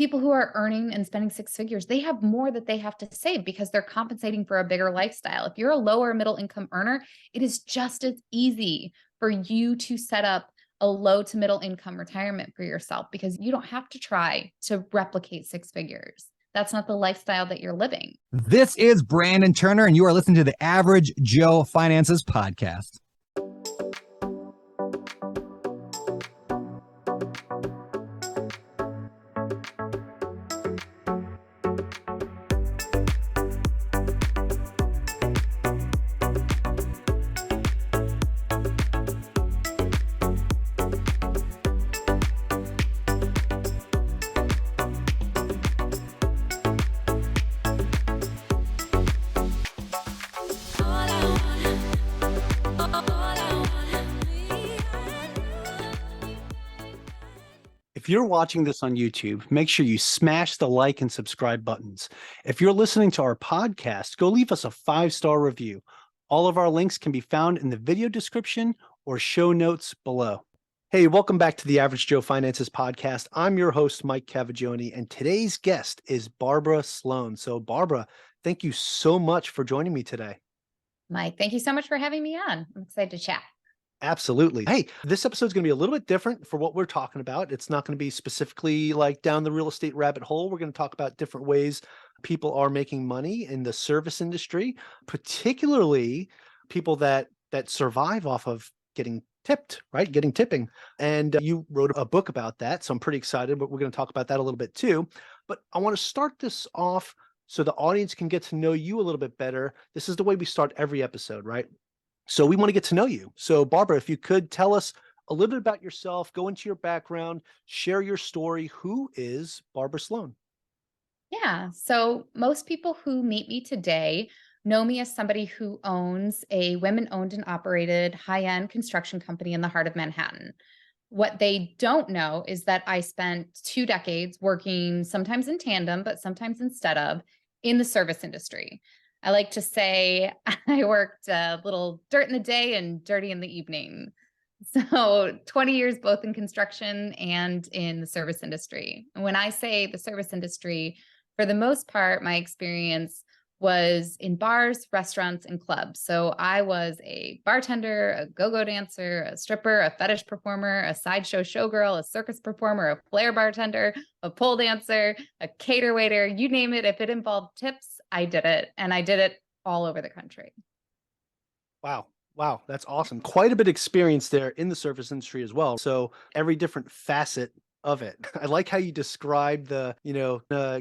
People who are earning and spending six figures, they have more that they have to save because they're compensating for a bigger lifestyle. If you're a lower middle income earner, it is just as easy for you to set up a low to middle income retirement for yourself because you don't have to try to replicate six figures. That's not the lifestyle that you're living. This is Brandon Turner, and you are listening to the Average Joe Finances Podcast. If you're watching this on YouTube, make sure you smash the like and subscribe buttons. If you're listening to our podcast, go leave us a 5-star review. All of our links can be found in the video description or show notes below. Hey, welcome back to the Average Joe Finances Podcast. I'm your host, Mike Cavaggioni, and today's guest is Barbara Sloan. So Barbara, thank you so much for joining me today. Mike, thank you so much for having me on. I'm excited to chat. Absolutely. Hey, this episode is going to be a little bit different for what we're talking about. It's not going to be specifically like down the real estate rabbit hole. We're going to talk about different ways people are making money in the service industry, particularly people that survive off of getting tipped, right? Getting tipping. And you wrote a book about that. So I'm pretty excited, but we're going to talk about that a little bit too. But I want to start this off so the audience can get to know you a little bit better. This is the way we start every episode, right? So we want to get to know you. So Barbara, if you could tell us a little bit about yourself, go into your background, share your story. Who is Barbara Sloan? Yeah. So most people who meet me today know me as somebody who owns a women-owned and operated high-end construction company in the heart of Manhattan. What they don't know is that I spent 2 decades working sometimes in tandem, but sometimes instead of, in the service industry. I like to say I worked a little dirt in the day and dirty in the evening. So 20 years both in construction and in the service industry. And when I say the service industry, for the most part, my experience was in bars, restaurants, and clubs. So I was a bartender, a go-go dancer, a stripper, a fetish performer, a sideshow showgirl, a circus performer, a flair bartender, a pole dancer, a cater waiter, you name it. If it involved tips, I did it. And I did it all over the country. Wow. Wow. That's awesome. Quite a bit of experience there in the service industry as well. So every different facet of it. I like how you described the,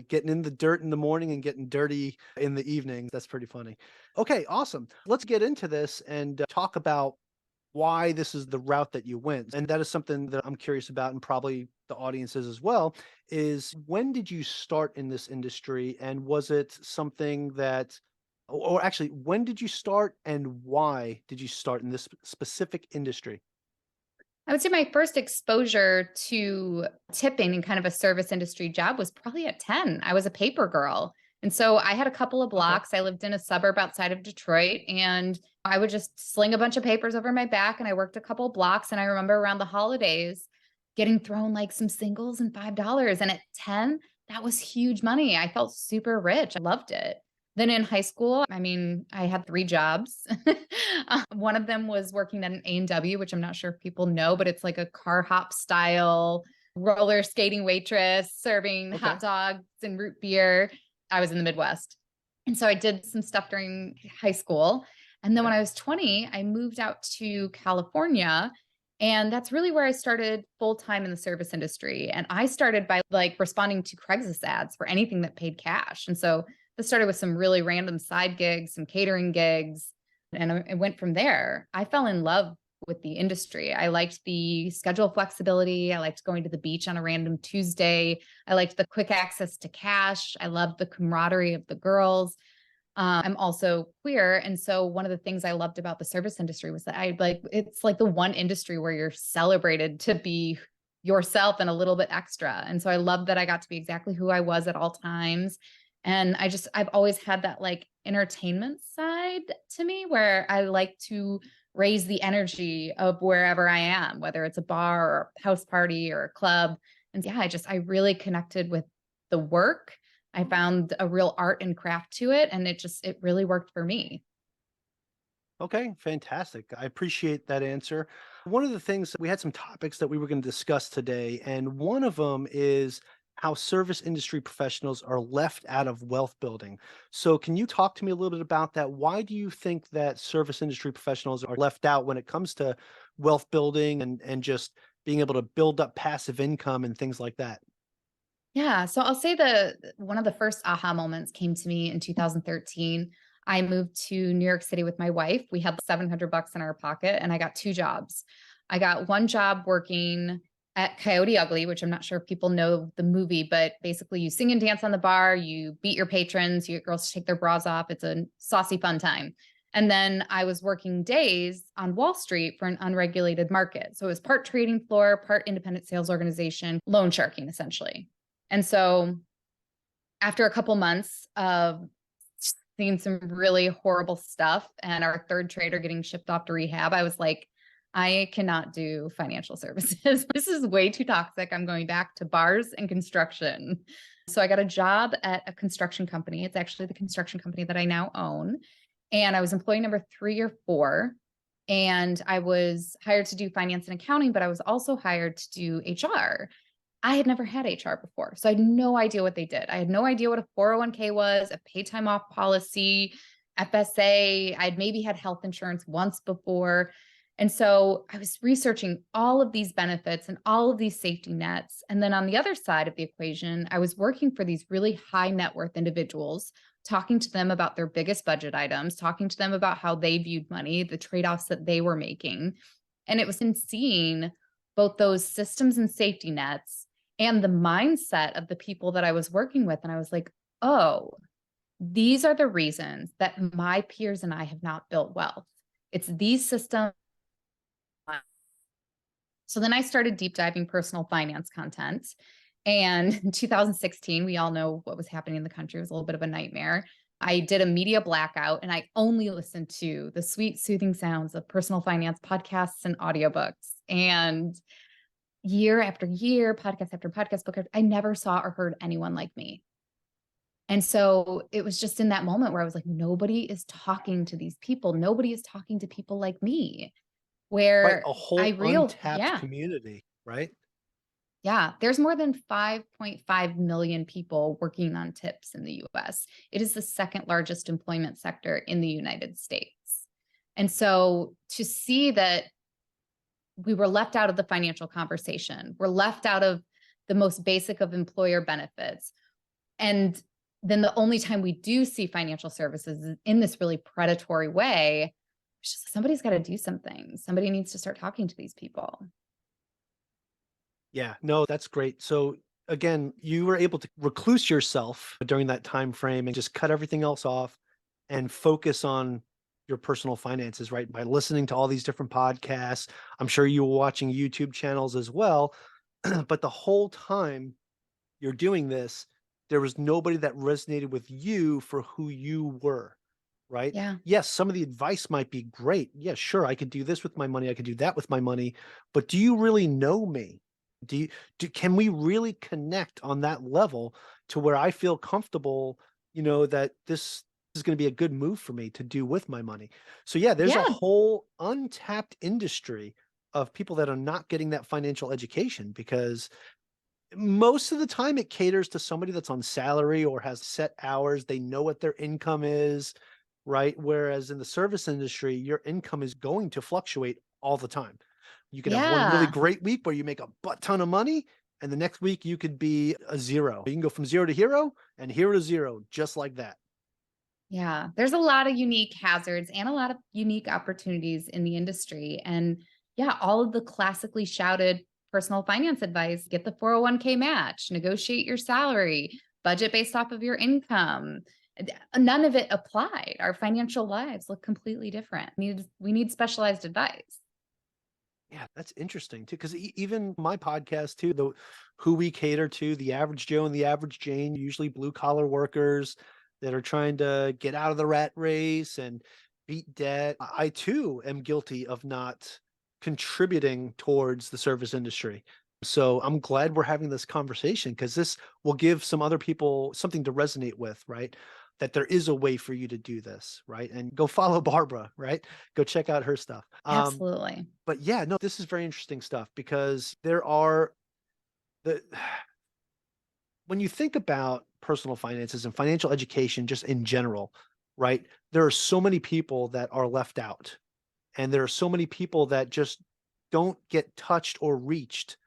getting in the dirt in the morning and getting dirty in the evening. That's pretty funny. Okay, awesome. Let's get into this and talk about why this is the route that you went. And that is something that I'm curious about, and probably the audience is as well, is when did you start in this industry? And was it something that, or actually, when did you start and why did you start in this specific industry? I would say my first exposure to tipping and kind of a service industry job was probably at 10. I was a paper girl. And so I had a couple of blocks. I lived in a suburb outside of Detroit, and I would just sling a bunch of papers over my back, and I worked a couple of blocks. And I remember around the holidays getting thrown like some singles and $5. And at 10, that was huge money. I felt super rich. I loved it. Then in high school, I had 3 jobs. One of them was working at an A&W, which I'm not sure if people know, but it's like a car hop style roller skating waitress serving hot dogs and root beer. I was in the Midwest. And so I did some stuff during high school. And then when I was 20, I moved out to California. And that's really where I started full time in the service industry. And I started by responding to Craigslist ads for anything that paid cash. And so this started with some really random side gigs, some catering gigs, and it went from there. I fell in love with the industry. I liked the schedule flexibility. I liked going to the beach on a random Tuesday. I liked the quick access to cash. I loved the camaraderie of the girls. I'm also queer. And so one of the things I loved about the service industry was that it's like the one industry where you're celebrated to be yourself and a little bit extra. And so I loved that I got to be exactly who I was at all times. And I've always had that entertainment side to me where I like to raise the energy of wherever I am, whether it's a bar or a house party or a club. And yeah, I really connected with the work. I found a real art and craft to it, and it really worked for me. Okay, fantastic. I appreciate that answer. One of the things we had some topics that we were going to discuss today, and one of them is how service industry professionals are left out of wealth building. So, can you talk to me a little bit about that? Why do you think that service industry professionals are left out when it comes to wealth building and just being able to build up passive income and things like that? Yeah. So I'll say one of the first aha moments came to me in 2013. I moved to New York City with my wife. We had $700 in our pocket and I got two jobs. I got one job working at Coyote Ugly, which I'm not sure if people know the movie, but basically you sing and dance on the bar, you beat your patrons, you get girls to take their bras off. It's a saucy fun time. And then I was working days on Wall Street for an unregulated market. So it was part trading floor, part independent sales organization, loan sharking essentially. And so after a couple months of seeing some really horrible stuff and our third trader getting shipped off to rehab, I was like, I cannot do financial services. This is way too toxic. I'm going back to bars and construction. So I got a job at a construction company. It's actually the construction company that I now own. And I was employee number 3 or 4. And I was hired to do finance and accounting, but I was also hired to do HR. I had never had HR before, so I had no idea what they did. I had no idea what a 401k was, a paid time off policy, FSA. I'd maybe had health insurance once before. And so I was researching all of these benefits and all of these safety nets. And then on the other side of the equation, I was working for these really high net worth individuals, talking to them about their biggest budget items, talking to them about how they viewed money, the trade-offs that they were making. And it was in seeing both those systems and safety nets and the mindset of the people that I was working with. And I was like, oh, these are the reasons that my peers and I have not built wealth. It's these systems. So then I started deep diving personal finance content. And in 2016, we all know what was happening in the country. It was a little bit of a nightmare. I did a media blackout and I only listened to the sweet, soothing sounds of personal finance podcasts and audiobooks. And year after year, podcast after podcast, book, I never saw or heard anyone like me. And so it was just in that moment where I was like, nobody is talking to these people. Nobody is talking to people like me. Right, Where a I whole real, untapped yeah, community, right? yeah. There's more than 5.5 million people working on tips in the US. It is the second largest employment sector in the United States. And so to see that we were left out of the financial conversation, we're left out of the most basic of employer benefits. And then the only time we do see financial services is in this really predatory way. It's just somebody's got to do something. Somebody needs to start talking to these people. Yeah, no, that's great. So again, you were able to recluse yourself during that time frame and just cut everything else off and focus on your personal finances, right? By listening to all these different podcasts. I'm sure you were watching YouTube channels as well. But the whole time you're doing this, there was nobody that resonated with you for who you were, right? Yeah. Yes, some of the advice might be great. Yeah, sure, I could do this with my money, I could do that with my money, but do you really know me? Can we really connect on that level to where I feel comfortable, that this is going to be a good move for me to do with my money? So yeah, there's a Yeah. whole untapped industry of people that are not getting that financial education because most of the time it caters to somebody that's on salary or has set hours. They know what their income is, right? Whereas in the service industry, your income is going to fluctuate all the time. You could have one really Yeah. great week where you make a butt ton of money, and the next week you could be a zero. You can go from zero to hero and hero to zero, just like that. Yeah. There's a lot of unique hazards and a lot of unique opportunities in the industry. And yeah, all of the classically shouted personal finance advice, get the 401k match, negotiate your salary, budget based off of your income. None of it applied. Our financial lives look completely different. We need specialized advice. Yeah, that's interesting too. Because even my podcast too, the who we cater to, the average Joe and the average Jane, usually blue collar workers that are trying to get out of the rat race and beat debt. I too am guilty of not contributing towards the service industry. So I'm glad we're having this conversation because this will give some other people something to resonate with, right? That there is a way for you to do this, right? And go follow Barbara, right? Go check out her stuff. Absolutely. But yeah, no, this is very interesting stuff because there are the when you think about personal finances and financial education just in general, right? There are so many people that are left out, and there are so many people that just don't get touched or reached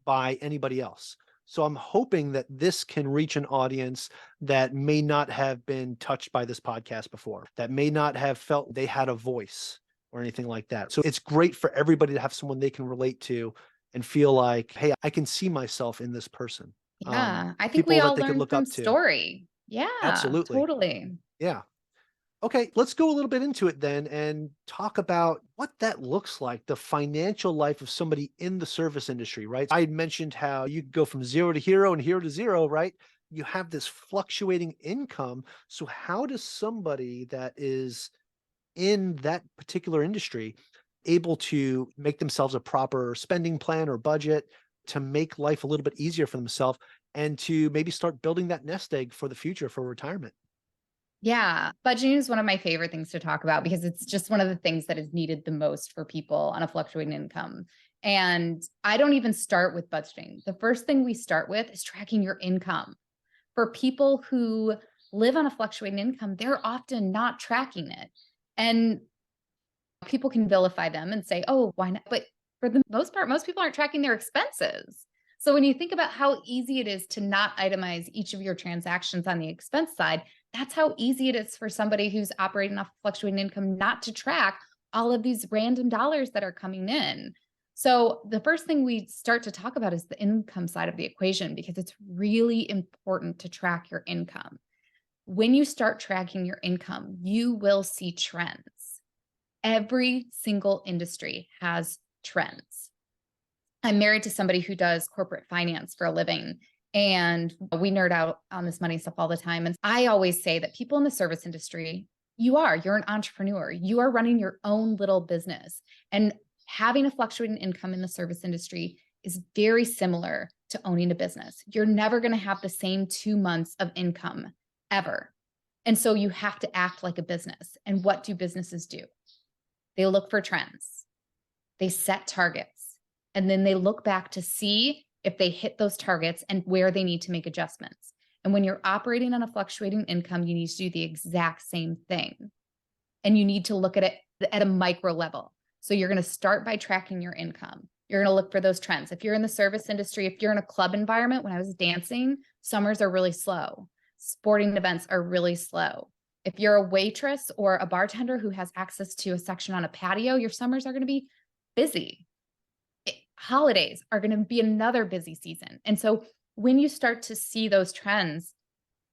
by anybody else. So I'm hoping that this can reach an audience that may not have been touched by this podcast before, that may not have felt they had a voice or anything like that. So it's great for everybody to have someone they can relate to and feel like, hey, I can see myself in this person. Yeah. I think we People that all they could learn look from up to. story. Yeah, Absolutely. totally. Yeah. Okay, let's go a little bit into it then and talk about what that looks like, the financial life of somebody in the service industry, right? I had mentioned how you go from zero to hero and hero to zero, right? You have this fluctuating income. So, how does somebody that is in that particular industry able to make themselves a proper spending plan or budget to make life a little bit easier for themselves and to maybe start building that nest egg for the future for retirement? Yeah, budgeting is one of my favorite things to talk about because it's just one of the things that is needed the most for people on a fluctuating income. And I don't even start with budgeting. The first thing we start with is tracking your income. For people who live on a fluctuating income, they're often not tracking it. And people can vilify them and say, oh, why not? But for the most part, most people aren't tracking their expenses. So when you think about how easy it is to not itemize each of your transactions on the expense side, that's how easy it is for somebody who's operating off fluctuating income not to track all of these random dollars that are coming in. So the first thing we start to talk about is the income side of the equation because it's really important to track your income. When you start tracking your income, you will see trends. Every single industry has trends. I'm married to somebody who does corporate finance for a living, and we nerd out on this money stuff all the time. And I always say that people in the service industry, you're an entrepreneur, you are running your own little business. And having a fluctuating income in the service industry is very similar to owning a business. You're never going to have the same 2 months of income ever. And so you have to act like a business. And what do businesses do? They look for trends, they set targets, and then they look back to see if they hit those targets and where they need to make adjustments. And when you're operating on a fluctuating income, you need to do the exact same thing. And you need to look at it at a micro level. So you're going to start by tracking your income. You're going to look for those trends. If you're in the service industry, if you're in a club environment, when I was dancing, summers are really slow. Sporting events are really slow. If you're a waitress or a bartender who has access to a section on a patio, your summers are going to be busy. Holidays are going to be another busy season. And so when you start to see those trends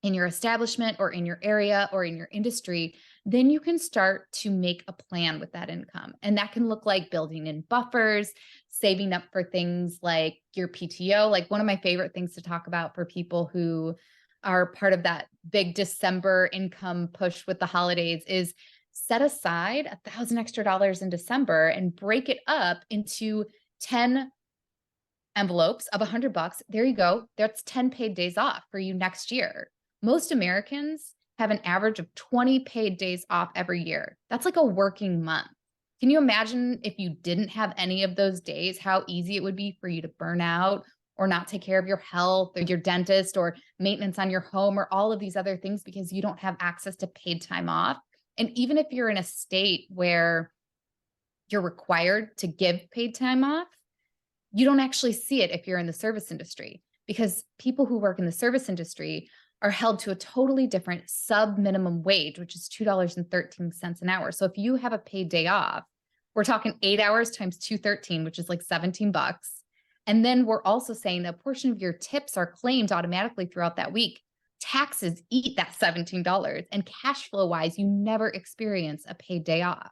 in your establishment or in your area or in your industry, then you can start to make a plan with that income. And that can look like building in buffers, saving up for things like your PTO. Like one of my favorite things to talk about for people who are part of that big December income push with the holidays is set aside $1,000 extra in December and break it up into 10 envelopes of $100. There you go. That's 10 paid days off for you next year. Most Americans have an average of 20 paid days off every year. That's like a working month. Can you imagine if you didn't have any of those days, how easy it would be for you to burn out or not take care of your health or your dentist or maintenance on your home or all of these other things because you don't have access to paid time off? And even if you're in a state where you're required to give paid time off, you don't actually see it if you're in the service industry because people who work in the service industry are held to a totally different sub minimum wage, which is $2.13 an hour. So if you have a paid day off, we're talking 8 hours times 213, which is like $17. And then we're also saying that a portion of your tips are claimed automatically throughout that week. Taxes eat that $17, and cash flow wise, you never experience a paid day off.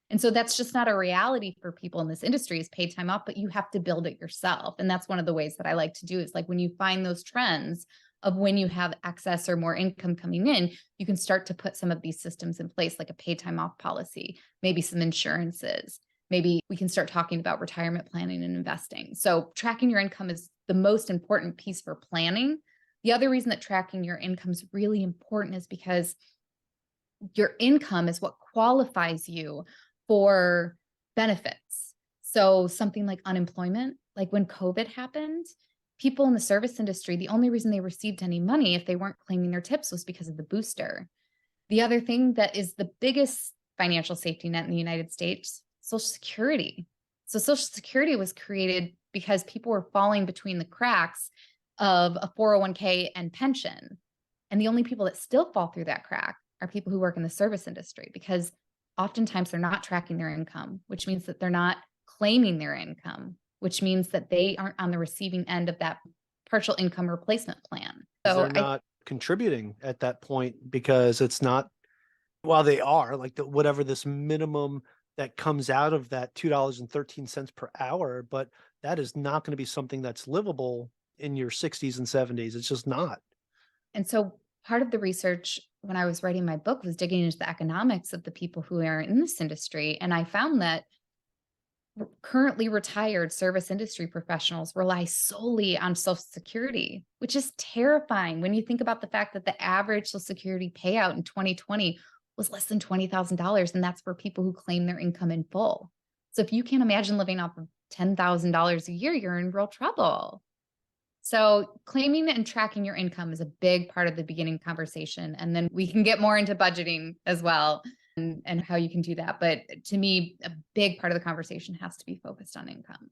And so that's just not a reality for people in this industry is paid time off, but you have to build it yourself. And that's one of the ways that I like to do is like when you find those trends of when you have excess or more income coming in, you can start to put some of these systems in place, like a paid time off policy, maybe some insurances, maybe we can start talking about retirement planning and investing. So tracking your income is the most important piece for planning. The other reason that tracking your income is really important is because your income is what qualifies you for benefits. So something like unemployment, like when COVID happened, people in the service industry, the only reason they received any money if they weren't claiming their tips was because of the booster. The other thing that is the biggest financial safety net in the United States, Social Security. So Social Security was created because people were falling between the cracks of a 401k and pension. And the only people that still fall through that crack are people who work in the service industry, because oftentimes they're not tracking their income, which means that they're not claiming their income, which means that they aren't on the receiving end of that partial income replacement plan. So They're not contributing at that point because it's not, while they are like whatever this minimum that comes out of that $2.13 per hour, but that is not going to be something that's livable in your 60s and 70s. It's just not. And so part of the research when I was writing my book was digging into the economics of the people who are in this industry. And I found that currently retired service industry professionals rely solely on Social Security, which is terrifying when you think about the fact that the average Social Security payout in 2020 was less than $20,000. And that's for people who claim their income in full. So if you can't imagine living off of $10,000 a year, you're in real trouble. So claiming and tracking your income is a big part of the beginning conversation. And then we can get more into budgeting as well and how you can do that. But to me, a big part of the conversation has to be focused on income.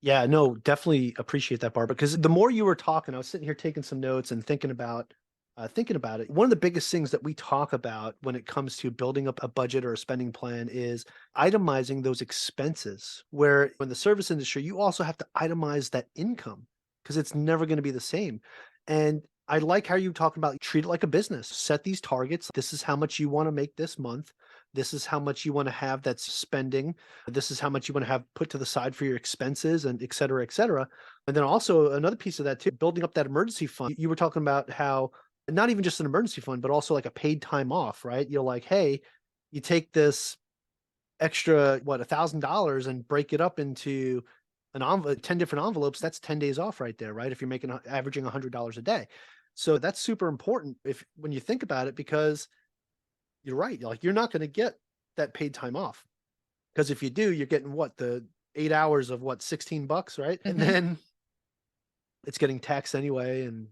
Yeah, no, definitely appreciate that, Barbara, because the more you were talking, I was sitting here taking some notes and thinking about it. One of the biggest things that we talk about when it comes to building up a budget or a spending plan is itemizing those expenses, where in the service industry, you also have to itemize that income because it's never going to be the same. And I like how you talk about treat it like a business, set these targets. This is how much you want to make this month. This is how much you want to have that's spending. This is how much you want to have put to the side for your expenses and et cetera, et cetera. And then also another piece of that too, building up that emergency fund. You were talking about how not even just an emergency fund, but also like a paid time off, right? You're like, hey, you take this extra, $1,000 and break it up into 10 different envelopes. That's 10 days off right there, right? If you're making averaging $100 a day. So that's super important when you think about it, because you're right. You're not going to get that paid time off, because if you do, you're getting the 8 hours of $16, right? And then it's getting taxed anyway. And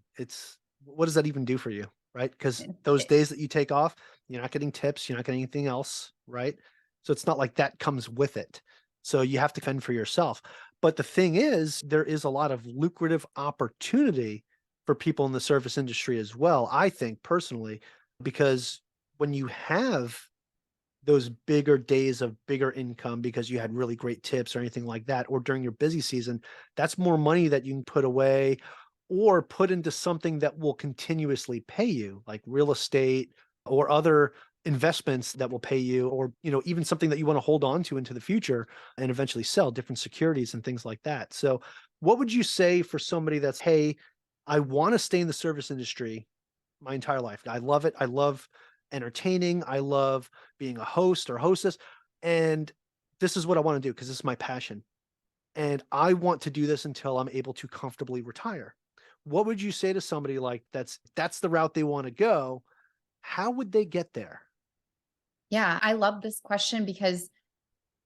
what does that even do for you? Right? Because those days that you take off, you're not getting tips, you're not getting anything else, right? So it's not like that comes with it. So you have to fend for yourself. But the thing is, there is a lot of lucrative opportunity for people in the service industry as well, I think personally, because when you have those bigger days of bigger income because you had really great tips or anything like that, or during your busy season, that's more money that you can put away or put into something that will continuously pay you, like real estate or other investments that will pay you, or even something that you want to hold on to into the future and eventually sell, different securities and things like that. So what would you say for somebody that's, hey, I want to stay in the service industry my entire life. I love it. I love entertaining. I love being a host or hostess. And this is what I want to do because this is my passion. And I want to do this until I'm able to comfortably retire. What would you say to somebody like that's the route they want to go? How would they get there? Yeah, I love this question because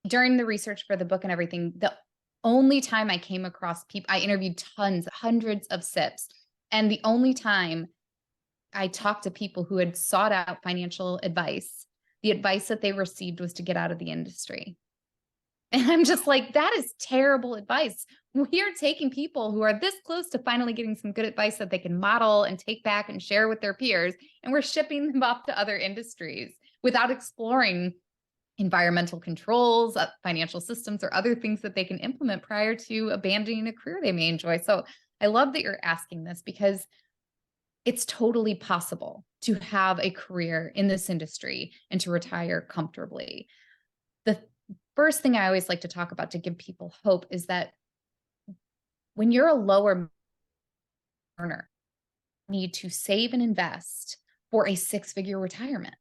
during the research for the book and everything, the only time I came across people, I interviewed hundreds of SIPs. And the only time I talked to people who had sought out financial advice, the advice that they received was to get out of the industry. And I'm just like, that is terrible advice. We are taking people who are this close to finally getting some good advice that they can model and take back and share with their peers, and we're shipping them off to other industries without exploring environmental controls, financial systems, or other things that they can implement prior to abandoning a career they may enjoy. So I love that you're asking this because it's totally possible to have a career in this industry and to retire comfortably. The first thing I always like to talk about to give people hope is that when you're a lower earner, you need to save and invest for a 6-figure retirement.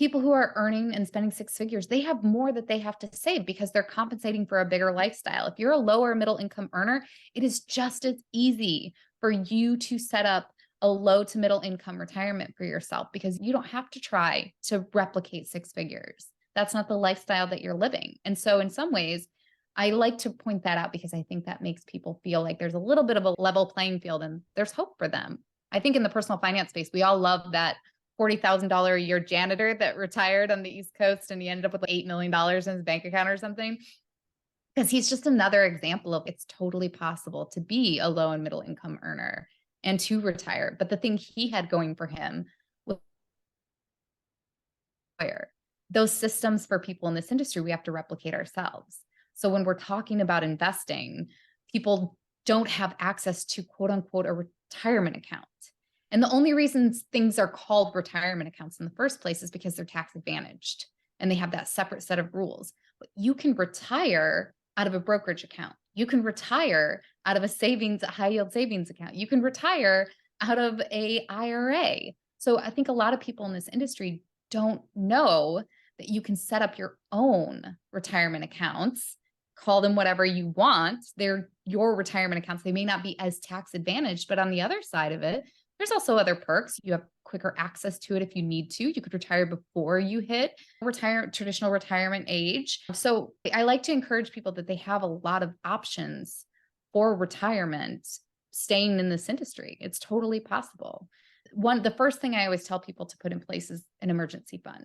people who are earning and spending six figures, they have more that they have to save because they're compensating for a bigger lifestyle. If you're a lower middle income earner, it is just as easy for you to set up a low to middle income retirement for yourself because you don't have to try to replicate six figures. That's not the lifestyle that you're living. And so in some ways, I like to point that out because I think that makes people feel like there's a little bit of a level playing field and there's hope for them. I think in the personal finance space, we all love that $40,000 a year janitor that retired on the East Coast and he ended up with $8 million in his bank account or something. Because he's just another example of it's totally possible to be a low and middle income earner and to retire. But the thing he had going for him was those systems for people in this industry, we have to replicate ourselves. So when we're talking about investing, people don't have access to quote unquote a retirement account. And the only reasons things are called retirement accounts in the first place is because they're tax advantaged and they have that separate set of rules. But you can retire out of a brokerage account. You can retire out of a high yield savings account. You can retire out of a IRA. So I think a lot of people in this industry don't know that you can set up your own retirement accounts, call them whatever you want. They're your retirement accounts. They may not be as tax advantaged, but on the other side of it, there's also other perks. You have quicker access to it if you need to. You could retire before you hit traditional retirement age. So I like to encourage people that they have a lot of options for retirement staying in this industry. It's totally possible. The first thing I always tell people to put in place is an emergency fund.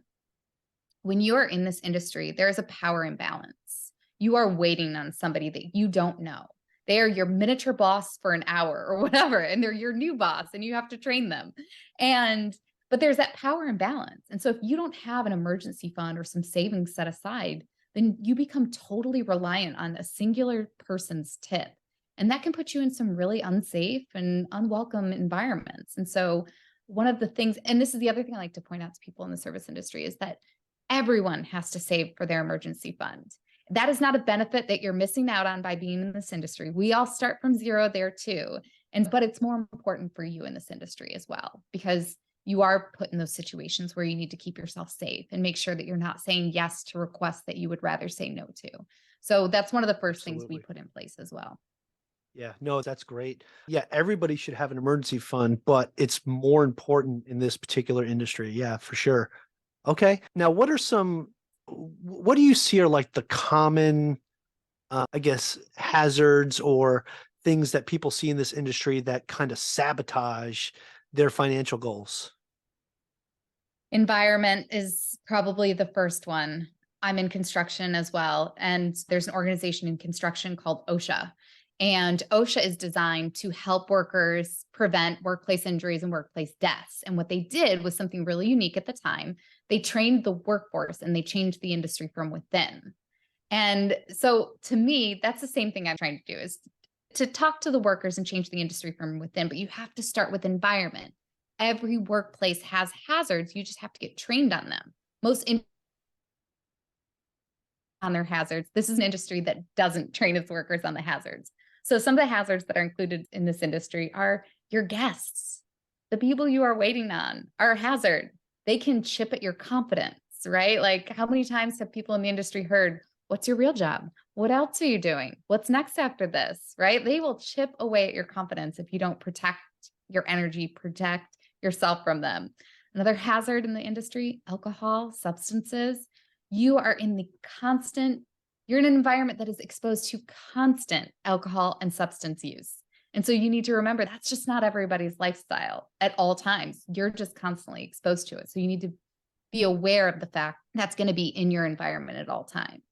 When you are in this industry, there is a power imbalance. You are waiting on somebody that you don't know. They are your miniature boss for an hour or whatever, and they're your new boss and you have to train them. But there's that power imbalance. And so if you don't have an emergency fund or some savings set aside, then you become totally reliant on a singular person's tip. And that can put you in some really unsafe and unwelcome environments. And so one of the things, and this is the other thing I like to point out to people in the service industry, is that everyone has to save for their emergency fund. That is not a benefit that you're missing out on by being in this industry. We all start from zero there too. But it's more important for you in this industry as well, because you are put in those situations where you need to keep yourself safe and make sure that you're not saying yes to requests that you would rather say no to. So that's one of the first things we put in place as well. Yeah, no, that's great. Yeah, everybody should have an emergency fund, but it's more important in this particular industry. Yeah, for sure. Okay. Now, what do you see are like the common, I guess, hazards or things that people see in this industry that kind of sabotage their financial goals? Environment is probably the first one. I'm in construction as well. And there's an organization in construction called OSHA. And OSHA is designed to help workers prevent workplace injuries and workplace deaths. And what they did was something really unique at the time. They trained the workforce and they changed the industry from within. And so to me, that's the same thing I'm trying to do, is to talk to the workers and change the industry from within. But you have to start with environment. Every workplace has hazards. You just have to get trained on them. On their hazards. This is an industry that doesn't train its workers on the hazards. So some of the hazards that are included in this industry are your guests. The people you are waiting on are a hazard. They can chip at your confidence, right? Like, how many times have people in the industry heard, what's your real job? What else are you doing? What's next after this, right? They will chip away at your confidence if you don't protect your energy, protect yourself from them. Another hazard in the industry, alcohol, substances. You're in an environment that is exposed to constant alcohol and substance use. And so you need to remember that's just not everybody's lifestyle at all times. You're just constantly exposed to it. So you need to be aware of the fact that's going to be in your environment at all times.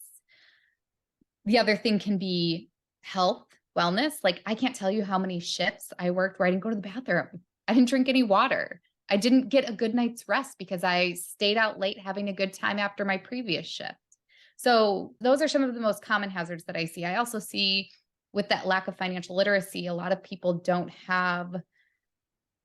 The other thing can be health, wellness. Like, I can't tell you how many shifts I worked where I didn't go to the bathroom. I didn't drink any water. I didn't get a good night's rest because I stayed out late having a good time after my previous shift. So those are some of the most common hazards that I see. I also see, with that lack of financial literacy, a lot of people don't have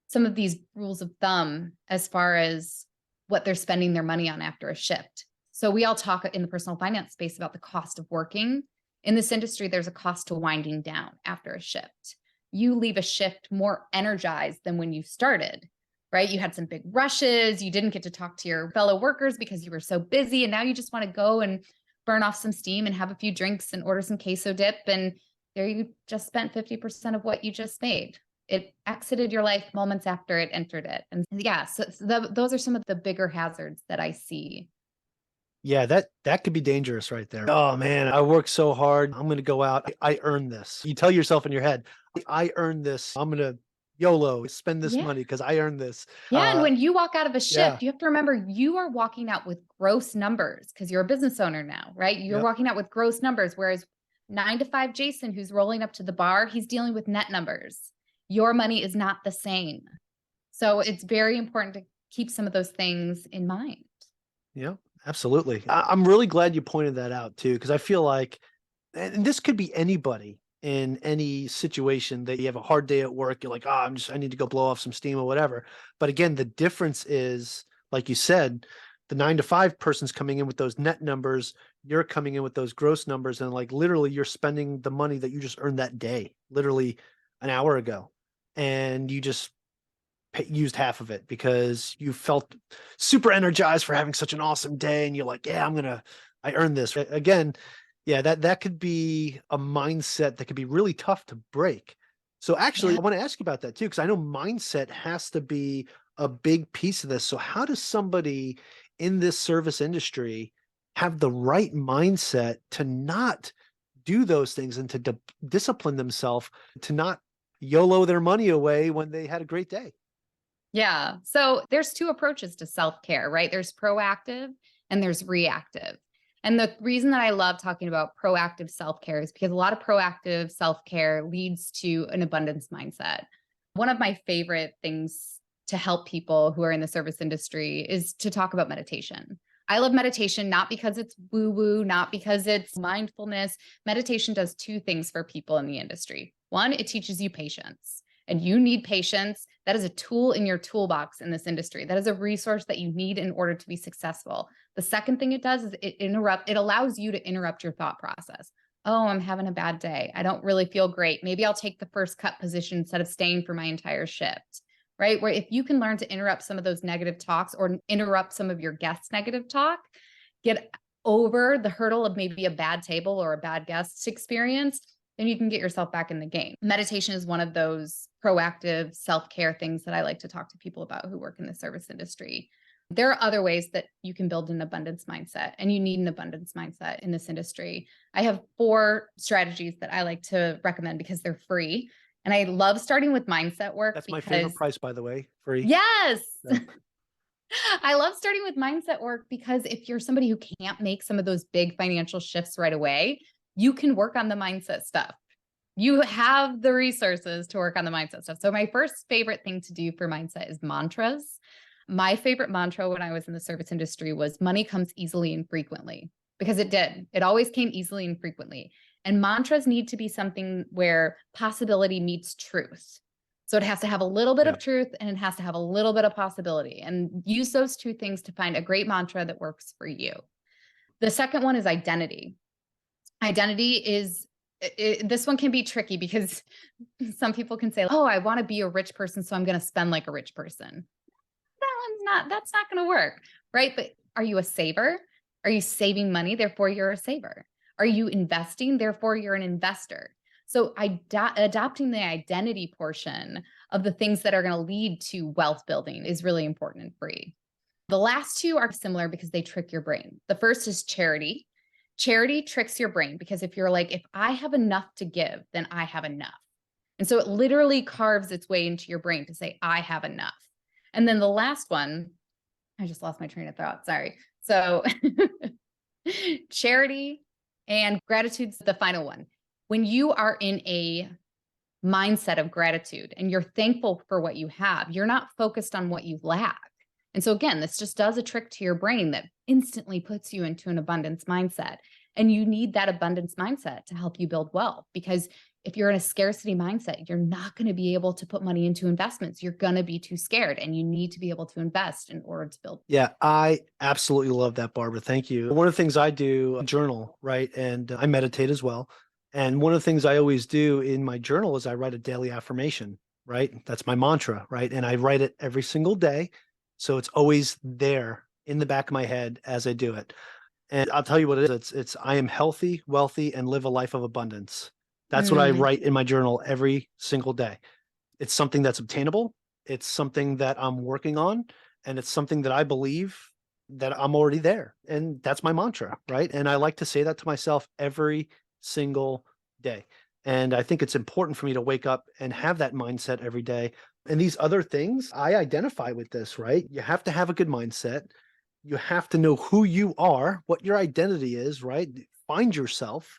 some of these rules of thumb as far as what they're spending their money on after a shift. So we all talk in the personal finance space about the cost of working. In this industry, there's a cost to winding down after a shift. You leave a shift more energized than when you started. right? You had some big rushes. You didn't get to talk to your fellow workers because you were so busy. And now you just want to go and burn off some steam and have a few drinks and order some queso dip. And there you just spent 50% of what you just made. It exited your life moments after it entered it. And yeah, so those are some of the bigger hazards that I see. Yeah, that could be dangerous right there. Oh man, I worked so hard. I'm going to go out. I earned this. You tell yourself in your head, I earned this. I'm going to YOLO, spend this Yeah. money because I earned this. Yeah. And when you walk out of a shift, yeah. you have to remember you are walking out with gross numbers because you're a business owner now, right? You're Yep. walking out with gross numbers. Whereas 9 to 5 Jason, who's rolling up to the bar, he's dealing with net numbers. Your money is not the same. So it's very important to keep some of those things in mind. Yeah, absolutely. I'm really glad you pointed that out too, because I feel like, and this could be anybody in any situation that you have a hard day at work. You're like, oh, I need to go blow off some steam or whatever. But again, the difference is, like you said, the 9 to 5 person's coming in with those net numbers. You're coming in with those gross numbers, and like literally, you're spending the money that you just earned that day, literally an hour ago, and you just used half of it because you felt super energized for having such an awesome day, and you're like, yeah, I earned this. Again, yeah, that could be a mindset that could be really tough to break. So actually, I want to ask you about that too, because I know mindset has to be a big piece of this. So how does somebody in this service industry have the right mindset to not do those things and to discipline themselves to not YOLO their money away when they had a great day? Yeah. So there's 2 approaches to self-care, right? There's proactive and there's reactive. And the reason that I love talking about proactive self-care is because a lot of proactive self-care leads to an abundance mindset. One of my favorite things to help people who are in the service industry is to talk about meditation. I love meditation, not because it's woo-woo, not because it's mindfulness. Meditation does 2 things for people in the industry. One, it teaches you patience, and you need patience. That is a tool in your toolbox in this industry. That is a resource that you need in order to be successful. The second thing it does is it allows you to interrupt your thought process. Oh, I'm having a bad day. I don't really feel great. Maybe I'll take the first cut position instead of staying for my entire shift, right? Where if you can learn to interrupt some of those negative talks or interrupt some of your guests' negative talk, get over the hurdle of maybe a bad table or a bad guest experience, then you can get yourself back in the game. Meditation is one of those proactive self-care things that I like to talk to people about who work in the service industry. There are other ways that you can build an abundance mindset, and you need an abundance mindset in this industry. I have 4 strategies that I like to recommend because they're free. And I love starting with mindset work. That's my favorite price, by the way, free. Yes. Yeah. I love starting with mindset work because if you're somebody who can't make some of those big financial shifts right away, you can work on the mindset stuff. You have the resources to work on the mindset stuff. So my first favorite thing to do for mindset is mantras. My favorite mantra when I was in the service industry was money comes easily and frequently, because it did. It always came easily and frequently. And mantras need to be something where possibility meets truth. So it has to have a little bit of truth and it has to have a little bit of possibility, and use those 2 things to find a great mantra that works for you. The second one is identity. Identity is this one can be tricky because some people can say, oh, I want to be a rich person, so I'm going to spend like a rich person. That's not going to work, right? But are you a saver? Are you saving money? Therefore, you're a saver. Are you investing? Therefore, you're an investor. So adopting the identity portion of the things that are going to lead to wealth building is really important and free. The last 2 are similar because they trick your brain. The first is charity. Charity tricks your brain because if you're like, if I have enough to give, then I have enough. And so it literally carves its way into your brain to say, I have enough. And then the last one, I just lost my train of thought. Sorry. So charity and gratitude's the final one. When you are in a mindset of gratitude and you're thankful for what you have, you're not focused on what you lack. And so again, this just does a trick to your brain that instantly puts you into an abundance mindset. And you need that abundance mindset to help you build wealth, because if you're in a scarcity mindset, you're not going to be able to put money into investments. You're going to be too scared, and you need to be able to invest in order to build. Yeah, I absolutely love that, Barbara. Thank you. One of the things I do, journal, right? And I meditate as well. And one of the things I always do in my journal is I write a daily affirmation. right? That's my mantra, right? And I write it every single day. So it's always there in the back of my head as I do it. And I'll tell you what it is. It's I am healthy, wealthy, and live a life of abundance. That's what I Mm, write in my journal every single day. It's something that's obtainable. It's something that I'm working on, and it's something that I believe that I'm already there. And that's my mantra, right? And I like to say that to myself every single day. And I think it's important for me to wake up and have that mindset every day. And these other things, I identify with this, right? You have to have a good mindset. You have to know who you are, what your identity is, right? Find yourself.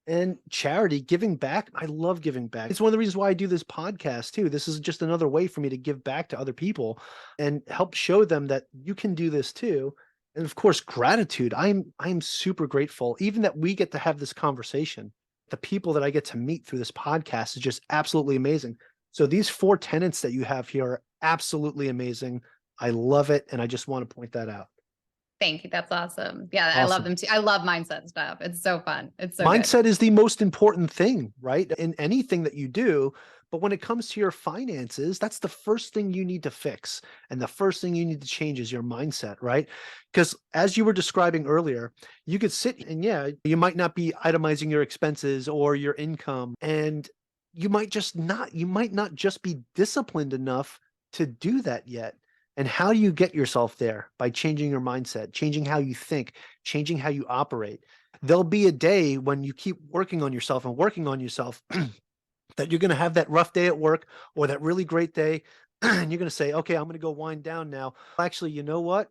And charity, giving back, I love giving back. It's one of the reasons why I do this podcast too. This is just another way for me to give back to other people and help show them that you can do this too. And of course, gratitude. I'm super grateful, even that we get to have this conversation. The people that I get to meet through this podcast is just absolutely amazing. So these 4 tenets that you have here are absolutely amazing. I love it, and I just want to point that out. thank you. That's awesome. Yeah, I love Awesome. them too. I love mindset stuff. It's so fun. It's so good. Mindset is the most important thing, right? In anything that you do. But when it comes to your finances, that's the first thing you need to fix. And the first thing you need to change is your mindset, right? Because as you were describing earlier, you could sit and yeah, you might not be itemizing your expenses or your income. And you might not just be disciplined enough to do that yet. And how do you get yourself there? By changing your mindset, changing how you think, changing how you operate. There'll be a day when you keep working on yourself and working on yourself that you're going to have that rough day at work or that really great day. And you're going to say, okay, I'm going to go wind down now. Actually, you know what?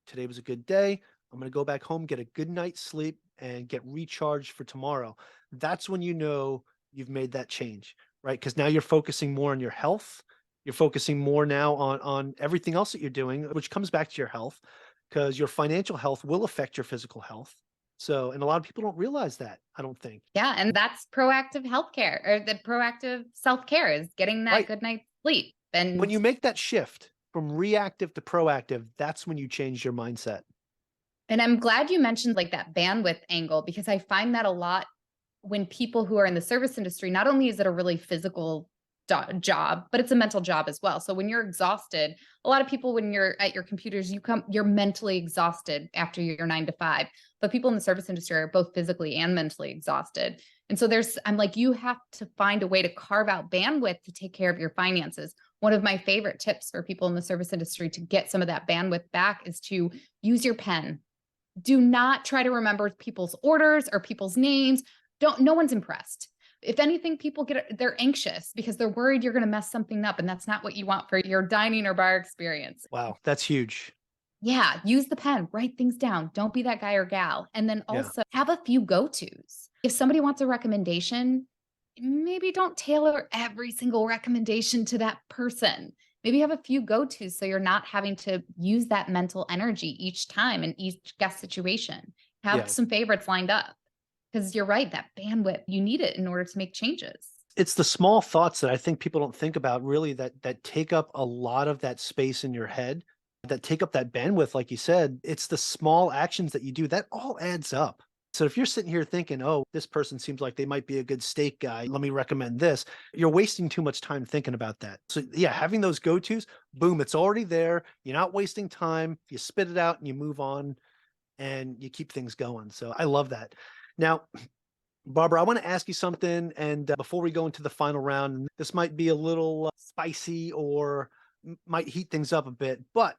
Today was a good day. I'm going to go back home, get a good night's sleep, and get recharged for tomorrow. That's when you know you've made that change, right? Because now you're focusing more on your health. You're focusing more now on everything else that you're doing, which comes back to your health, because your financial health will affect your physical health. So, and a lot of people don't realize that, I don't think. Yeah. And that's proactive healthcare, or the proactive self-care is getting that Right. good night's sleep. When And you make that shift from reactive to proactive, that's when you change your mindset. I'm glad you mentioned like that bandwidth angle, because I find that a lot when people who are in the service industry, not only is it a really physical job, but it's a mental job as well. So when you're exhausted, a lot of people, when you're at your computers, you're mentally exhausted after your 9 to 5, but people in the service industry are both physically and mentally exhausted. And so I'm like, you have to find a way to carve out bandwidth to take care of your finances. One of my favorite tips for people in the service industry to get some of that bandwidth back is to use your pen. Do not try to remember people's orders or people's names. No one's impressed. If anything, they're anxious because they're worried you're going to mess something up. And that's not what you want for your dining or bar experience. Wow, that's huge. Yeah. Use the pen, write things down. Don't be that guy or gal. And then Yeah. also have a few go-tos. If somebody wants a recommendation, maybe don't tailor every single recommendation to that person. Maybe have a few go-tos so you're not having to use that mental energy each time in each guest situation. Have Yeah. some favorites lined up, because you're right, that bandwidth, you need it in order to make changes. It's the small thoughts that I think people don't think about really that take up a lot of that space in your head, that take up that bandwidth, like you said. It's the small actions that you do that all adds up. So if you're sitting here thinking, oh, this person seems like they might be a good steak guy, let me recommend this, you're wasting too much time thinking about that. So yeah, having those go-tos, boom, it's already there. You're not wasting time. You spit it out and you move on and you keep things going. So I love that. Now, Barbara, I want to ask you something. And before we go into the final round, this might be a little spicy or might heat things up a bit, but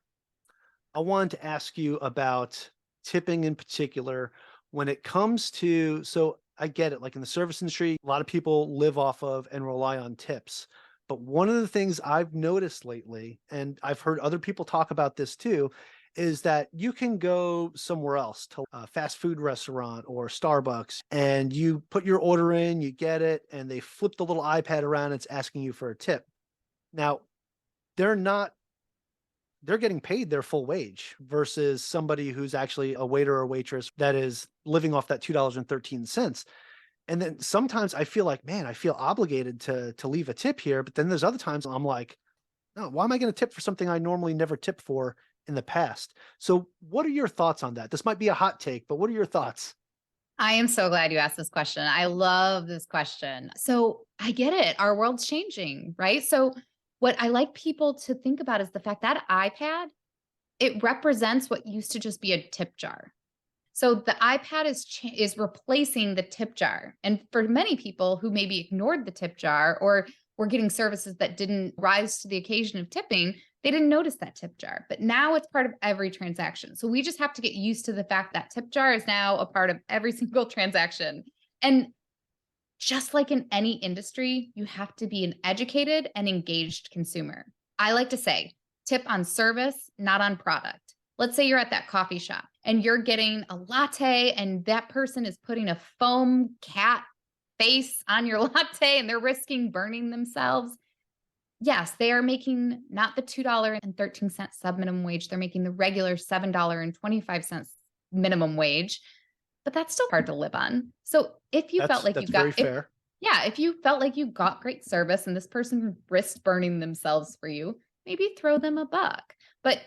I wanted to ask you about tipping in particular when it comes to, so I get it, like in the service industry, a lot of people live off of and rely on tips. But one of the things I've noticed lately, and I've heard other people talk about this too, is that you can go somewhere else to a fast food restaurant or Starbucks and you put your order in, you get it, and they flip the little iPad around, it's asking you for a tip. Now, they're not they're getting paid their full wage versus somebody who's actually a waiter or waitress that is living off that $2.13. And then sometimes I feel like, man, I feel obligated to leave a tip here. But then there's other times I'm like, no, why am I going to tip for something I normally never tip for in the past? So what are your thoughts on that? This might be a hot take, but what are your thoughts? I am so glad you asked this question. I love this question. So I get it. Our world's changing, right? So what I like people to think about is the fact that iPad, it represents what used to just be a tip jar. So the iPad is replacing the tip jar. And for many people who maybe ignored the tip jar or were getting services that didn't rise to the occasion of tipping, they didn't notice that tip jar. But now it's part of every transaction. So we just have to get used to the fact that tip jar is now a part of every single transaction. And just like in any industry, you have to be an educated and engaged consumer. I like to say, tip on service, not on product. Let's say you're at that coffee shop and you're getting a latte and that person is putting a foam cat face on your latte and they're risking burning themselves. Yes, they are making not the $2.13 sub minimum wage. They're making the regular $7.25 minimum wage, but that's still hard to live on. So if you felt like you That's got, very fair. if you felt like you got great service and this person risked burning themselves for you, maybe throw them a buck. But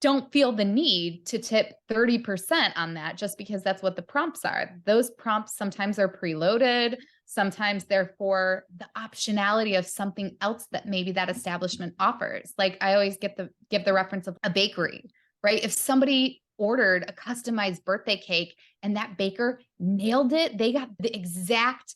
don't feel the need to tip 30% on that just because that's what the prompts are. Those prompts sometimes are preloaded. Sometimes they're for the optionality of something else that maybe that establishment offers. Like I always give the reference of a bakery, right? If somebody ordered a customized birthday cake and that baker nailed it, they got the exact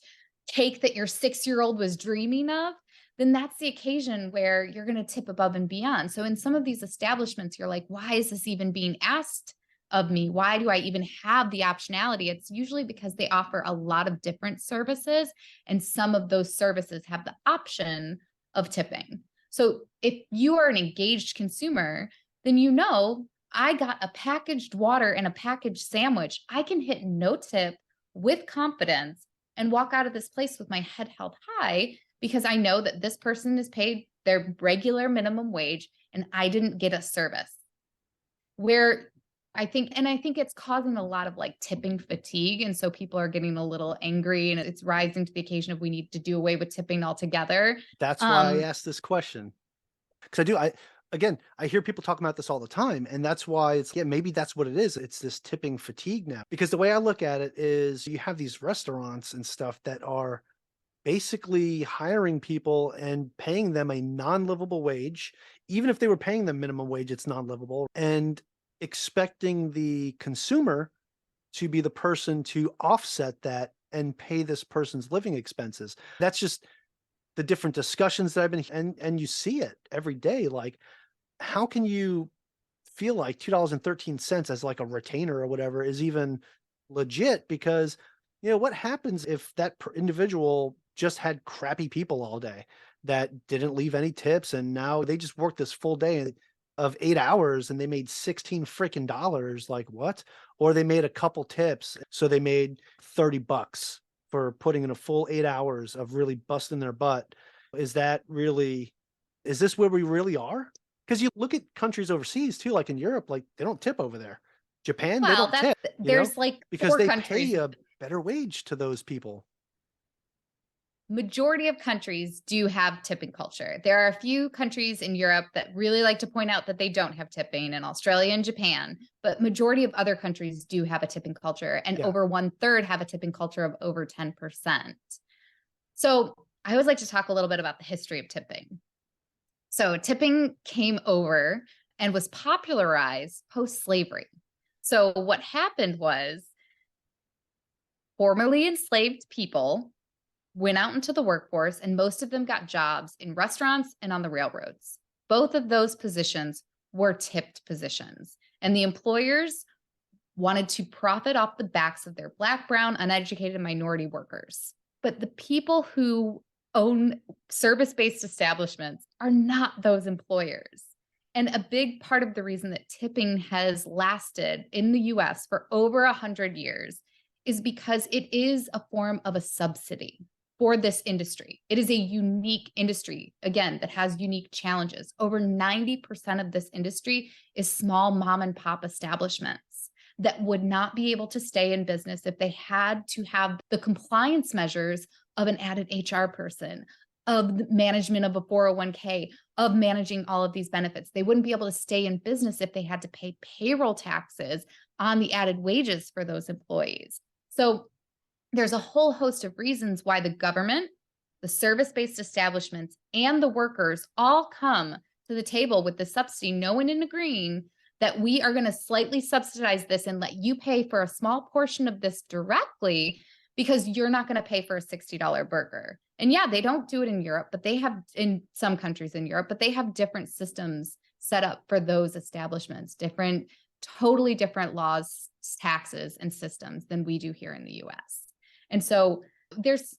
cake that your 6-year-old was dreaming of, then that's the occasion where you're going to tip above and beyond. So in some of these establishments, you're like, why is this even being asked of me? Why do I even have the optionality? It's usually because they offer a lot of different services, and some of those services have the option of tipping. So if you are an engaged consumer, then you know, I got a packaged water and a packaged sandwich. I can hit no tip with confidence and walk out of this place with my head held high because I know that this person is paid their regular minimum wage and I didn't get a service. Where I think it's causing a lot of like tipping fatigue. And so people are getting a little angry and it's rising to the occasion of we need to do away with tipping altogether. That's why I asked this question. Because I hear people talking about this all the time. And that's why maybe that's what it is. It's this tipping fatigue now. Because the way I look at it is you have these restaurants and stuff that are basically hiring people and paying them a non-livable wage. Even if they were paying them minimum wage, it's non-livable, and expecting the consumer to be the person to offset that and pay this person's living expenses. That's just the different discussions that I've been, and you see it every day. Like, how can you feel like $2.13 as like a retainer or whatever is even legit? Because what happens if that individual just had crappy people all day that didn't leave any tips, and now they just worked this full day of 8 hours and they made $16 freaking dollars? Like, what? Or they made a couple tips, so they made $30 for putting in a full 8 hours of really busting their butt. Is this where we really are? Because you look at countries overseas too, like in Europe, like they don't tip over there. Japan, they don't tip. There's like because 4 they countries. pay a better wage to those people. Majority of countries do have tipping culture. There are a few countries in Europe that really like to point out that they don't have tipping, in Australia and Japan, but majority of other countries do have a tipping culture, and over 1/3 have a tipping culture of over 10%. So I always like to talk a little bit about the history of tipping. So tipping came over and was popularized post-slavery. So what happened was formerly enslaved people went out into the workforce, and most of them got jobs in restaurants and on the railroads. Both of those positions were tipped positions, and the employers wanted to profit off the backs of their Black, brown, uneducated minority workers. But the people who own service-based establishments are not those employers. And a big part of the reason that tipping has lasted in the US for over 100 years is because it is a form of a subsidy for this industry. It is a unique industry, again, that has unique challenges. Over 90% of this industry is small mom and pop establishments that would not be able to stay in business if they had to have the compliance measures of an added HR person, of the management of a 401k, of managing all of these benefits. They wouldn't be able to stay in business if they had to pay payroll taxes on the added wages for those employees. So there's a whole host of reasons why the government, the service-based establishments, and the workers all come to the table with the subsidy, knowing and agreeing that we are going to slightly subsidize this and let you pay for a small portion of this directly because you're not going to pay for a $60 burger. And yeah, they don't do it in Europe, but they have in some countries in Europe, but they have different systems set up for those establishments, totally different laws, taxes, and systems than we do here in the US. And so there's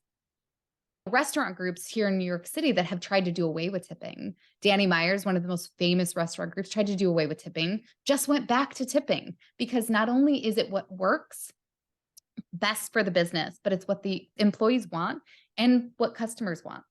restaurant groups here in New York City that have tried to do away with tipping. Danny Meyer's, one of the most famous restaurant groups, tried to do away with tipping, just went back to tipping because not only is it what works best for the business, but it's what the employees want and what customers want.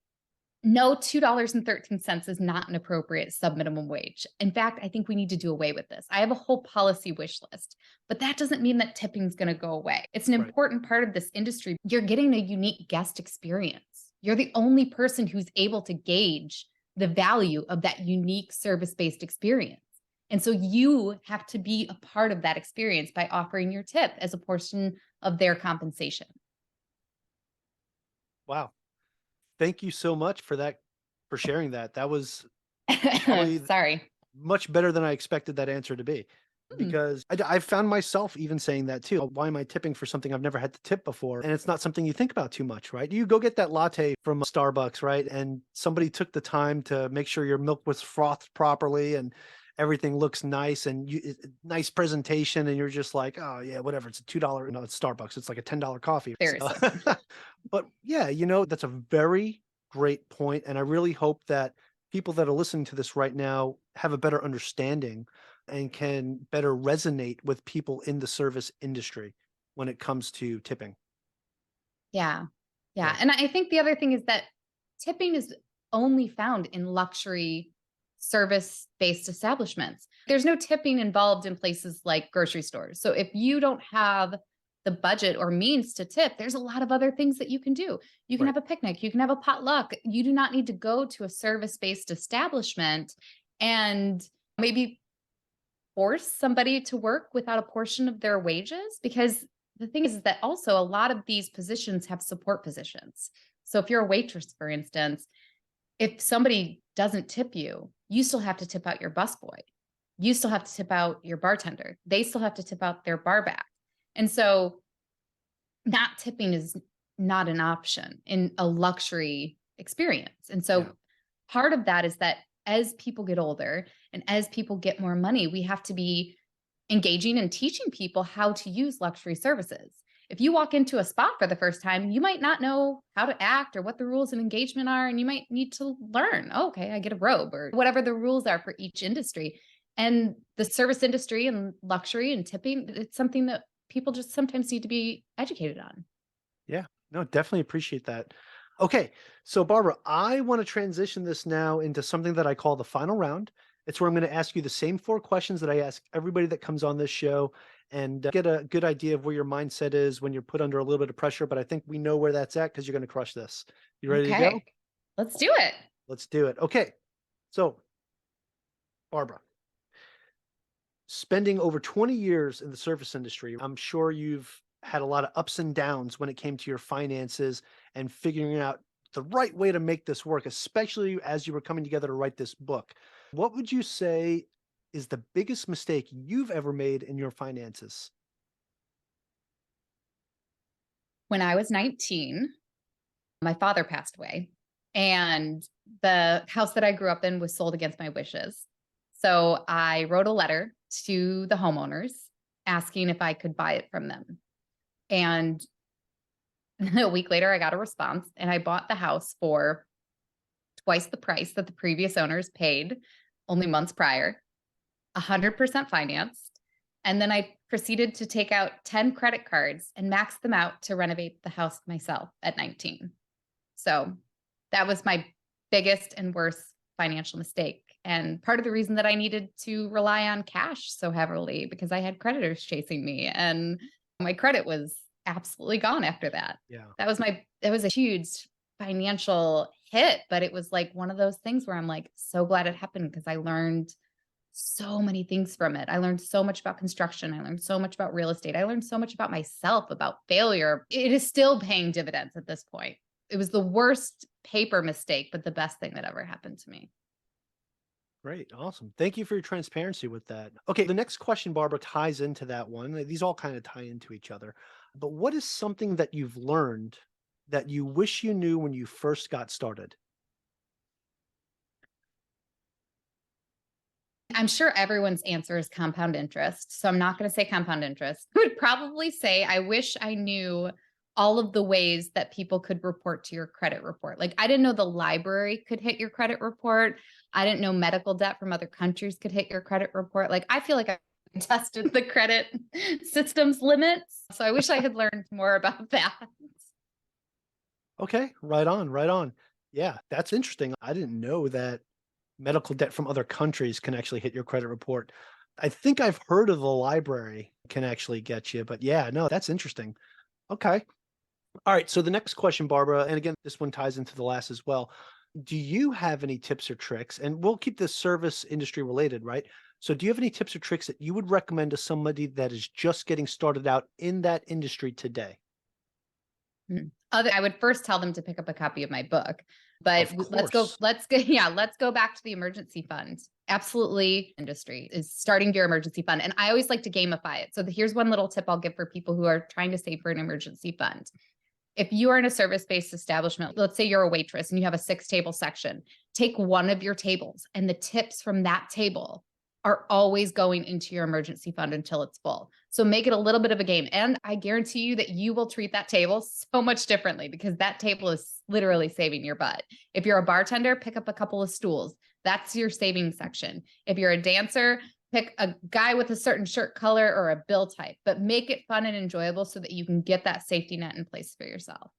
No, $2.13 is not an appropriate subminimum wage. In fact, I think we need to do away with this. I have a whole policy wish list, but that doesn't mean that tipping is going to go away. It's an important part of this industry. You're getting a unique guest experience. You're the only person who's able to gauge the value of that unique service-based experience. And so you have to be a part of that experience by offering your tip as a portion of their compensation. Wow. Thank you so much for that, for sharing that. That was Sorry. much better than I expected that answer to be, because I found myself even saying that too. Why am I tipping for something I've never had to tip before? And it's not something you think about too much, right? You go get that latte from Starbucks, right? And somebody took the time to make sure your milk was frothed properly and everything looks nice and nice presentation. And you're just like, oh yeah, whatever. It's a $2, no, it's Starbucks. It's like a $10 coffee. Seriously. But yeah, that's a very great point. And I really hope that people that are listening to this right now have a better understanding and can better resonate with people in the service industry when it comes to tipping. Yeah. And I think the other thing is that tipping is only found in luxury service-based establishments. There's no tipping involved in places like grocery stores. So if you don't have the budget or means to tip, there's a lot of other things that you can do. You can have a picnic, you can have a potluck. You do not need to go to a service-based establishment and maybe force somebody to work without a portion of their wages, because the thing is that also a lot of these positions have support positions. So if you're a waitress, for instance, if somebody doesn't tip you, you still have to tip out your busboy. You still have to tip out your bartender. They still have to tip out their bar back. And so not tipping is not an option in a luxury experience. And so part of that is that as people get older and as people get more money, we have to be engaging and teaching people how to use luxury services. If you walk into a spot for the first time, you might not know how to act or what the rules of engagement are, and you might need to learn, oh, okay, I get a robe or whatever the rules are for each industry. And the service industry and luxury and tipping, it's something that people just sometimes need to be educated on. Yeah, no, definitely appreciate that. Okay, so Barbara, I want to transition this now into something that I call the final round. It's where I'm going to ask you the same 4 questions that I ask everybody that comes on this show and get a good idea of where your mindset is when you're put under a little bit of pressure. But I think we know where that's at because you're going to crush this. You ready to go? Let's do it. Let's do it. Okay, so Barbara, spending over 20 years in the service industry, I'm sure you've had a lot of ups and downs when it came to your finances and figuring out the right way to make this work, especially as you were coming together to write this book. What would you say is the biggest mistake you've ever made in your finances? When I was 19, my father passed away, and the house that I grew up in was sold against my wishes. So I wrote a letter to the homeowners asking if I could buy it from them. And a week later, I got a response, and I bought the house for twice the price that the previous owners paid only months prior, 100% financed. And then I proceeded to take out 10 credit cards and max them out to renovate the house myself at 19. So that was my biggest and worst financial mistake. And part of the reason that I needed to rely on cash so heavily, because I had creditors chasing me and my credit was absolutely gone after that. Yeah. That was a huge financial hit, but it was like one of those things where I'm like, so glad it happened because I learned so many things from it. I learned so much about construction. I learned so much about real estate. I learned so much about myself, about failure. It is still paying dividends at this point. It was the worst paper mistake, but the best thing that ever happened to me. Great. Awesome. Thank you for your transparency with that. Okay. The next question, Barbara, ties into that one. These all kind of tie into each other. But what is something that you've learned that you wish you knew when you first got started? I'm sure everyone's answer is compound interest. So I'm not going to say compound interest. I would probably say I wish I knew all of the ways that people could report to your credit report. Like I didn't know the library could hit your credit report. I didn't know medical debt from other countries could hit your credit report. Like I feel like I tested the credit system's limits. So I wish I had learned more about that. Okay. Right on. Right on. Yeah. That's interesting. I didn't know that medical debt from other countries can actually hit your credit report. I think I've heard of the library can actually get you, but yeah, no, that's interesting. Okay. All right. So the next question, Barbara, and again, this one ties into the last as well. Do you have any tips or tricks? And we'll keep this service industry related, right? So do you have any tips or tricks that you would recommend to somebody that is just getting started out in that industry today? I would first tell them to pick up a copy of my book, but Of let's go, course. yeah, let's go back to the emergency fund. Absolutely. Industry is starting your emergency fund. And I always like to gamify it. So here's one little tip I'll give for people who are trying to save for an emergency fund. If you are in a service-based establishment, let's say you're a waitress and you have a 6-table section, take one of your tables and the tips from that table are always going into your emergency fund until it's full. So make it a little bit of a game. And I guarantee you that you will treat that table so much differently because that table is literally saving your butt. If you're a bartender, pick up a couple of stools. That's your saving section. If you're a dancer, pick a guy with a certain shirt color or a bill type, but make it fun and enjoyable so that you can get that safety net in place for yourself.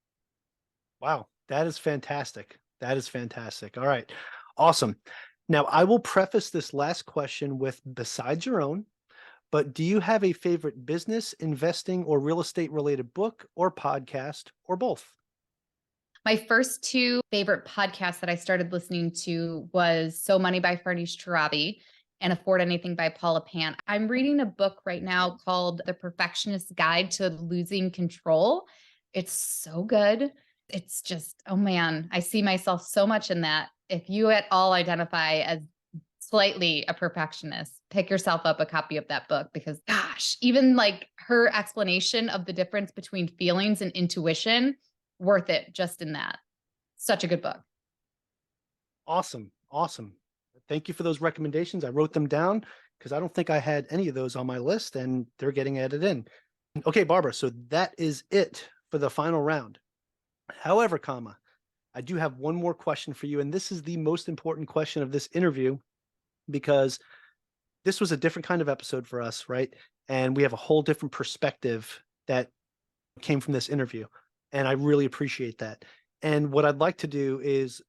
Wow. That is fantastic. That is fantastic. All right. Awesome. Now, I will preface this last question with besides your own, but do you have a favorite business, investing, or real estate related book or podcast or both? My first 2 favorite podcasts that I started listening to was So Money by Farnoosh Torabi and Afford Anything by Paula Pant. I'm reading a book right now called The Perfectionist's Guide to Losing Control. It's so good. It's just, oh man, I see myself so much in that. If you at all identify as slightly a perfectionist, pick yourself up a copy of that book because gosh, even like her explanation of the difference between feelings and intuition, worth it just in that. Such a good book. Awesome. Awesome. Thank you for those recommendations. I wrote them down because I don't think I had any of those on my list and they're getting added in. Okay, Barbara. So that is it for the final round. However, I do have one more question for you. And this is the most important question of this interview because this was a different kind of episode for us, right? And we have a whole different perspective that came from this interview. And I really appreciate that. And what I'd like to do is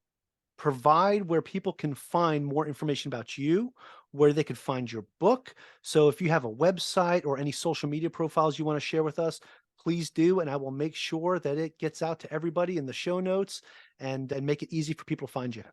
provide where people can find more information about you, where they could find your book. So if you have a website or any social media profiles you want to share with us, please do. And I will make sure that it gets out to everybody in the show notes and make it easy for people to find you.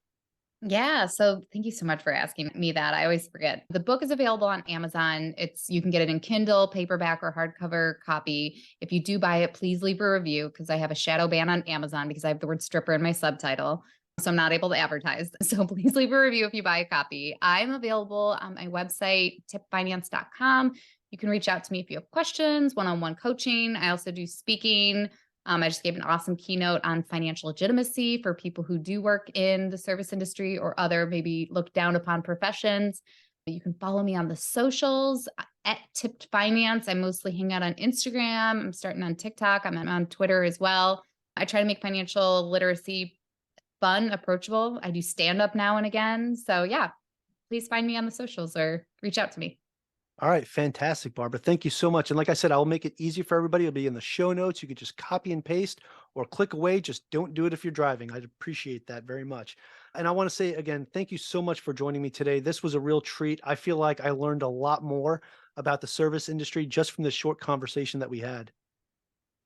Yeah. So thank you so much for asking me that. I always forget. The book is available on Amazon. You can get it in Kindle, paperback, or hardcover copy. If you do buy it, please leave a review because I have a shadow ban on Amazon because I have the word stripper in my subtitle. So I'm not able to advertise. So please leave a review if you buy a copy. I'm available on my website, tipfinance.com. You can reach out to me if you have questions, one-on-one coaching. I also do speaking. I just gave an awesome keynote on financial legitimacy for people who do work in the service industry or other maybe looked down upon professions. You can follow me on the socials at Tipped Finance. I mostly hang out on Instagram. I'm starting on TikTok. I'm on Twitter as well. I try to make financial literacy fun, approachable. I do stand up now and again. So yeah, please find me on the socials or reach out to me. All right. Fantastic, Barbara. Thank you so much. And like I said, I'll make it easy for everybody. It'll be in the show notes. You could just copy and paste or click away. Just don't do it if you're driving. I'd appreciate that very much. And I want to say again, thank you so much for joining me today. This was a real treat. I feel like I learned a lot more about the service industry just from this short conversation that we had.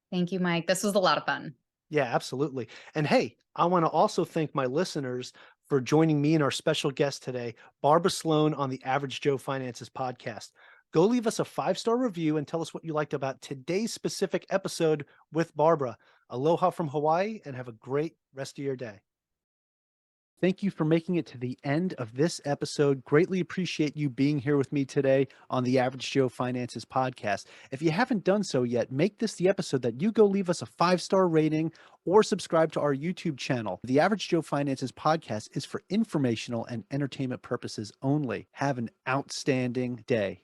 Thank you, Mike. This was a lot of fun. Yeah, absolutely. And hey, I want to also thank my listeners for joining me and our special guest today, Barbara Sloan on the Average Joe Finances podcast. Go leave us a 5-star review and tell us what you liked about today's specific episode with Barbara. Aloha from Hawaii and have a great rest of your day. Thank you for making it to the end of this episode. Greatly appreciate you being here with me today on the Average Joe Finances podcast. If you haven't done so yet, make this the episode that you go leave us a 5-star rating or subscribe to our YouTube channel. The Average Joe Finances podcast is for informational and entertainment purposes only. Have an outstanding day.